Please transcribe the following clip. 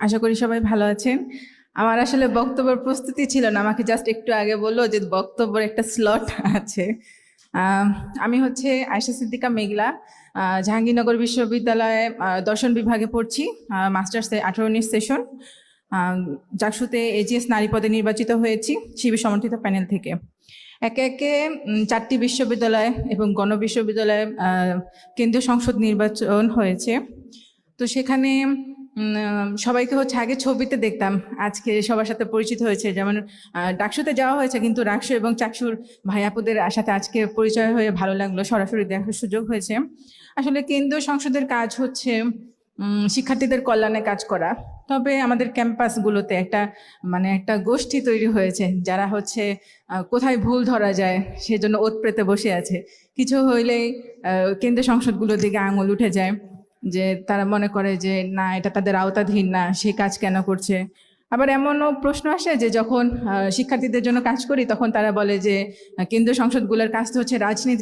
আশা করি সবাই ভালো আছেন। আমার আসলে বক্তব্যের প্রস্তুতি ছিল না, আমাকে জাস্ট একটু আগে বললো যে বক্তব্যের একটা স্লট আছে। আমি হচ্ছে আয়েশা সিদ্দিকা মেঘলা, জাহাঙ্গীরনগর বিশ্ববিদ্যালয়ে দর্শন বিভাগে পড়ছি, মাস্টার্স 18-19 সেশন। জাকসুতে এজিএস নারী পদে নির্বাচিত হয়েছি শিবির সমর্থিত প্যানেল থেকে। একে একে 4টি বিশ্ববিদ্যালয় এবং গণবিশ্ববিদ্যালয়ে কেন্দ্রীয় সংসদ নির্বাচন হয়েছে। তো সেখানে সবাইকে হচ্ছে আগে ছবিতে দেখতাম, আজকে সবার সাথে পরিচিত হয়েছে। যেমন ডাকসুতে যাওয়া হয়েছে, কিন্তু ডাকসু এবং চাকসুর ভাইয়াপুদের সাথে আজকে পরিচয় হয়ে ভালো লাগলো, সরাসরি দেখার সুযোগ হয়েছে। আসলে কেন্দ্রীয় সংসদের কাজ হচ্ছে শিক্ষার্থীদের কল্যাণে কাজ করা। তবে আমাদের ক্যাম্পাসগুলোতে একটা গোষ্ঠী তৈরি হয়েছে, যারা হচ্ছে কোথায় ভুল ধরা যায় সেজন্য ওতপ্রেতে বসে আছে। কিছু হইলেই কেন্দ্রীয় সংসদগুলোর দিকে আঙুল উঠে যায়, যে তারা মনে করে যে না, এটা তাদের আওতাধীন না, সে কাজ কেন করছে। আবার এমনও প্রশ্ন আসে যে যখন শিক্ষার্থীদের জন্য কাজ করি, তখন তারা বলে যে কেন্দ্রীয় সংসদগুলোর কাজ তো হচ্ছে রাজনীতি।